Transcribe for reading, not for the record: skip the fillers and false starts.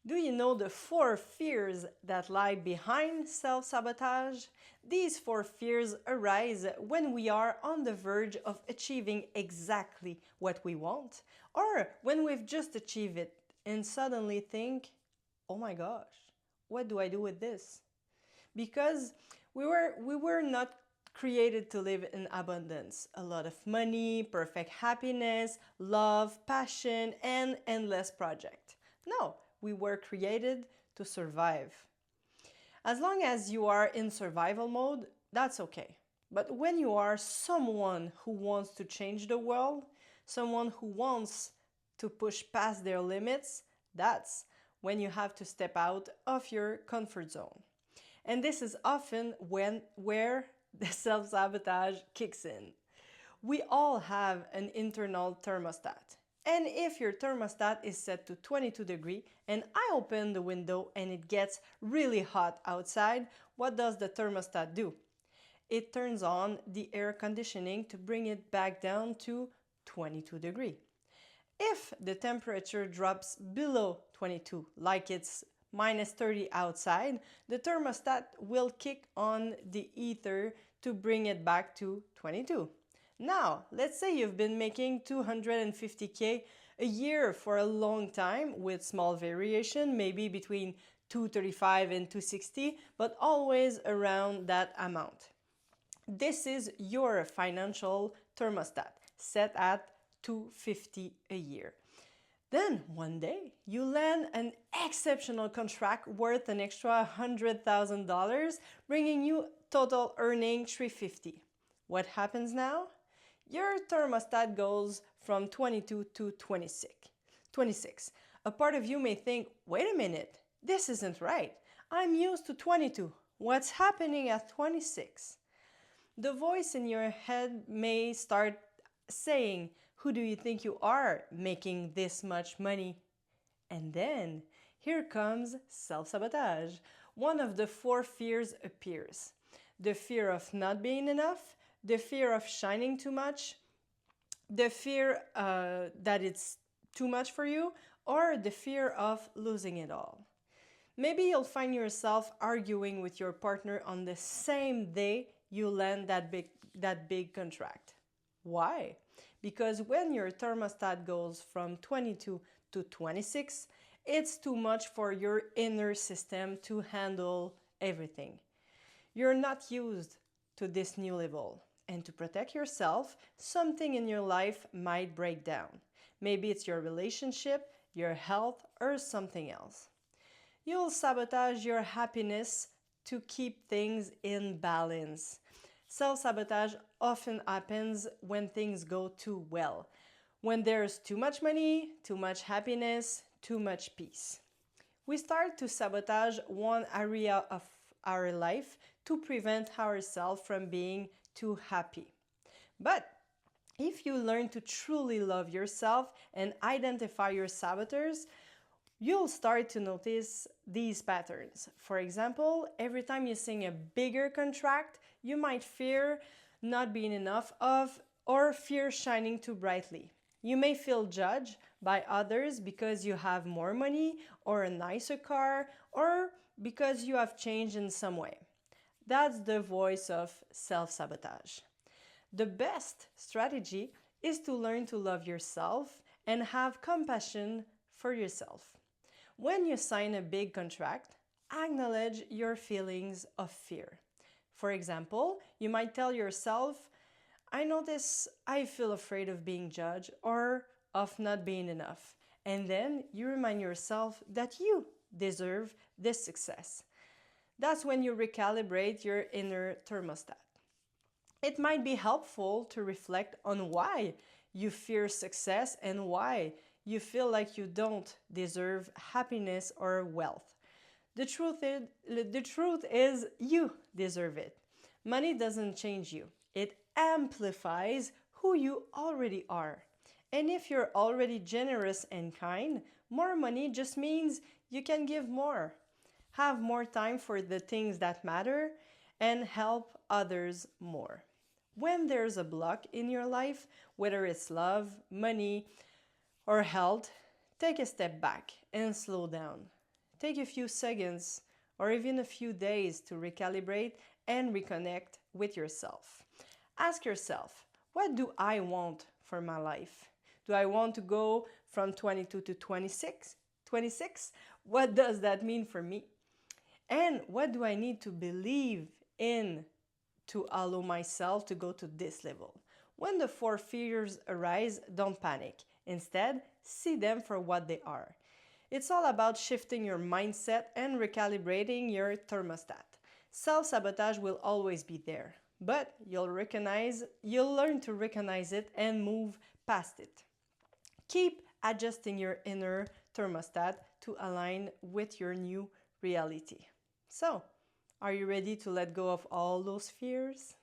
Do you know the 4 fears that lie behind self-sabotage? These 4 fears arise when we are on the verge of achieving exactly what we want, or when we've just achieved it and suddenly think, oh my gosh, what do I do with this? Because we were not created to live in abundance, a lot of money, perfect happiness, love, passion, and endless project. No, we were created to survive. As long as you are in survival mode, that's okay. But when you are someone who wants to change the world, someone who wants to push past their limits, that's when you have to step out of your comfort zone. And this is often where the self-sabotage kicks in. We all have an internal thermostat. And if your thermostat is set to 22 degrees and I open the window and it gets really hot outside, what does the thermostat do? It turns on the air conditioning to bring it back down to 22 degrees. If the temperature drops below 22, like it's minus 30 outside, the thermostat will kick on the heater to bring it back to 22. Now, let's say you've been making 250K a year for a long time with small variation, maybe between 235 and 260, but always around that amount. This is your financial thermostat set at 250 a year. Then one day you land an exceptional contract worth an extra $100,000, bringing you total earning 350. What happens now? Your thermostat goes from 22 to 26. 26. A part of you may think, wait a minute, this isn't right. I'm used to 22. What's happening at 26? The voice in your head may start saying, who do you think you are making this much money? And then here comes self-sabotage. One of the 4 fears appears. The fear of not being enough, the fear of shining too much, the fear that it's too much for you, or the fear of losing it all. Maybe you'll find yourself arguing with your partner on the same day you land that big contract. Why? Because when your thermostat goes from 22 to 26, it's too much for your inner system to handle everything. You're not used to this new level. And to protect yourself, something in your life might break down. Maybe it's your relationship, your health, or something else. You'll sabotage your happiness to keep things in balance. Self-sabotage often happens when things go too well, when there's too much money, too much happiness, too much peace. We start to sabotage one area of our life to prevent ourselves from being too happy. But if you learn to truly love yourself and identify your saboteurs, you'll start to notice these patterns. For example, every time you sign a bigger contract, you might fear not being enough of or fear shining too brightly. You may feel judged by others because you have more money or a nicer car or because you have changed in some way. That's the voice of self-sabotage. The best strategy is to learn to love yourself and have compassion for yourself. When you sign a big contract, acknowledge your feelings of fear. For example, you might tell yourself, I notice I feel afraid of being judged or of not being enough. And then you remind yourself that you deserve this success. That's when you recalibrate your inner thermostat. It might be helpful to reflect on why you fear success and why you feel like you don't deserve happiness or wealth. The truth is you deserve it. Money doesn't change you. It amplifies who you already are. And if you're already generous and kind, more money just means you can give more, have more time for the things that matter, and help others more. When there's a block in your life, whether it's love, money, or health, take a step back and slow down. take a few seconds or even a few days to recalibrate and reconnect with yourself. Ask yourself, what do I want for my life? Do I want to go from 22 to 26? What does that mean for me? And what do I need to believe in to allow myself to go to this level? When the 4 fears arise, don't panic. Instead, see them for what they are. It's all about shifting your mindset and recalibrating your thermostat. Self-sabotage will always be there, but you'll learn to recognize it and move past it. Keep adjusting your inner thermostat to align with your new reality. So, are you ready to let go of all those fears?